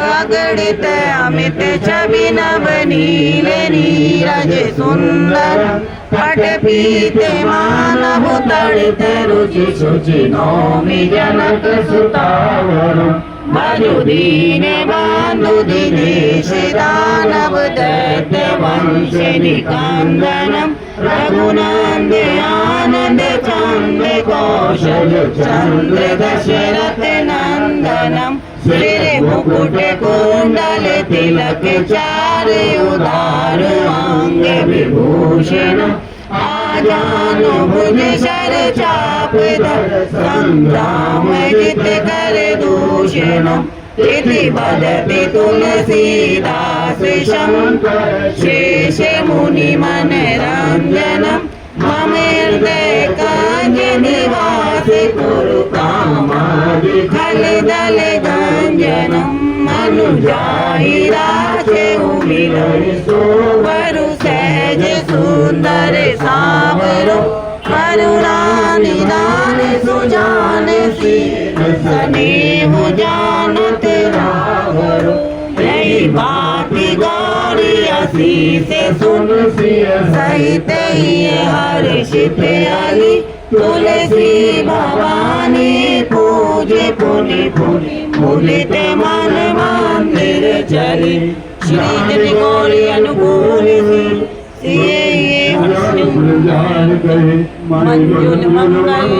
अगणित अमित छबिन बनीले नीरज सुंदर पट पीते मानव तड़ित रुचि शुचि नौमि जनक सुतावर भजु दीन बंधु दिनेश दानव दैत्य वंश निकंदनम रघुनंद आनंद चंद कौशल चंद्र दशरथ नंदनम सिर मुकुट कुंडल तिलक चार उदार अंग विभूषण आजानु भुज शर चाप धर संग्राम जित कर दूषण इति बदति तुलसीदास शंकर शेष मुनि मन रंजनम मम हृदय कांज निवास कुरु कामादि खल दल गंजनम मनुजाहि राखे मिलन सोवरु सहज सुंदर सावरो करुणा निदान सुजान शील स्नेह जानत रावरो यही बाती गौरी असीस सुन सहित हर्षित अली तुलसी भवानी पूजे पुनि पुनि मुदित मन मंदिर चली श्री गौरी अनुकूल सिए मंजुल मंगल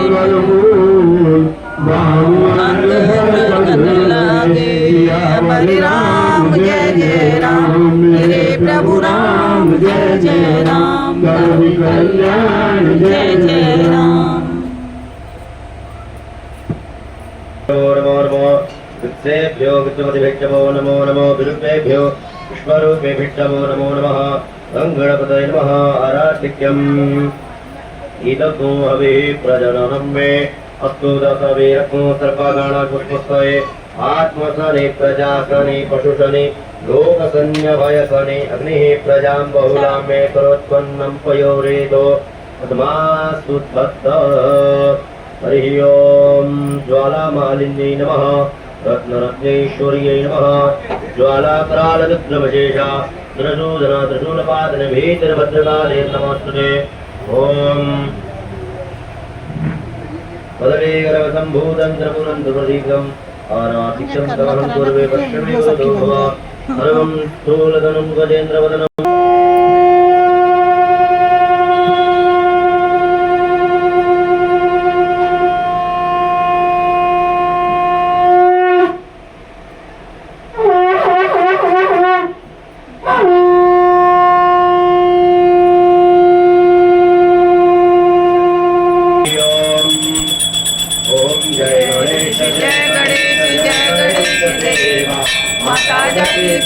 लागे हरि राम जय जय राम मेरे प्रभु राम जय जय राम कल्याण जय जय राम। वृत्सेभ्यो विद्युमतिभिक्षमो नमो नमो विरुपेभ्यो विश्वरूपेभिक्षमो नमो नमः गणपतये नमः आराधिक्यम् इदतो हविः प्रजननं मे अस्तु दशवीरको सर्पगणपुष्पस्तये आत्मसने प्रजासने पशुसने लोकसन्न्यभयसने अग्निः प्रजां बहुलां मे करोत्पन्नं पयोरेदो पद्मास्तु हरिः ओं ज्वालामालिन्यै नमः रत्नरत्नैश्वर्यै नमः ज्वालाकरालरुद्रमशेषा त्रिशूलधरा त्रिशूलपादनभीतिर्भद्रकाले नमोस्तुते ॐ पदवीकरवसम्भूतं त्रिपुरन्तप्रदीपम् आराधिक्यं तवहं पूर्वे पश्चिमे वदो भव सर्वं स्थूलधनं गजेन्द्रवदनम्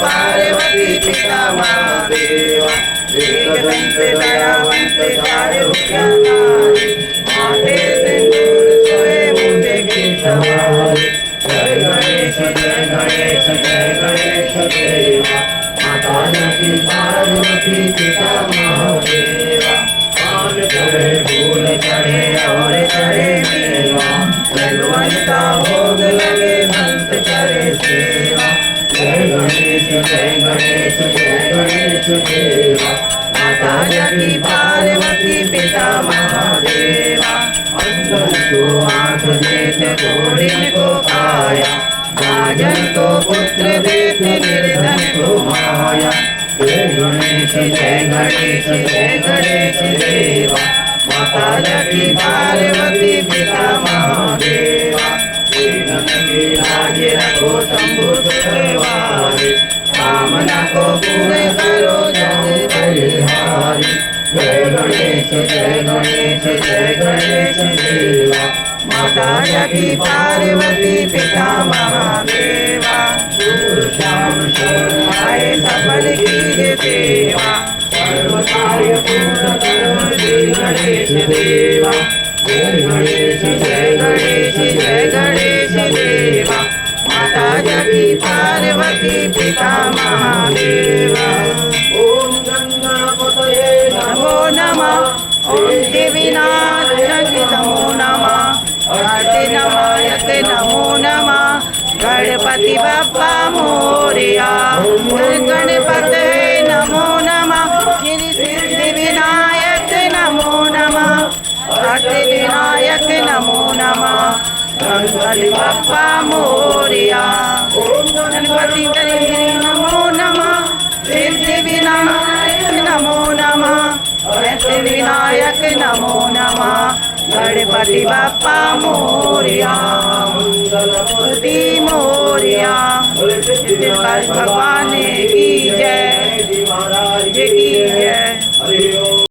पार्वती पिता महादेव दयावंत माथे सिंदूर सोए मुझे गीत जय गणेश जय गणेश जय गणेश देवा माता की पार्वती पिता महादेवा पान चढ़े फूल चढ़े और चढ़े मेवा भगवान का भोग लगे संत करे सेवा जय गणेश जय गणेश जय गणेश देवा माता की पार्वती पिता महादेवा अंधन को आँख देते घोड़िन को काया राजन को पुत्र देते निर्धन को माया जय गणेश जय गणेश जय गणेश देवा माता की पार्वती पिता महादेवा लाज रखो शंभु सुखवारी कामना को पूरे करो जग बलिहारी जय गणेश जय गणेश जय गणेश देवा माता की पार्वती पिता महादेवा श्याम शरण आए सफल कीजिए सेवा सर्व कार्य पूर्ण करो श्री गणेश देवा जय गणेश जय गणेश जय गणेश देवा माता की पार्वती पिता महादेवा ओम गंगापतये नमो नमः ओम देवीनाथ नमो नमः आरती नमायते नमो नमः गणपति बप्पा मोरे गणपते नमो नमः सिद्धिविनायक नमो नमः अष्टविनायक नमो नमः गणपति बप्पा मोरया गणपति गणगिरी नमो नमः सिद्धिविनायक नमो नमः अष्टविनायक नमो नमः गणपति बप्पा मोरया गणपति मोरया भगवान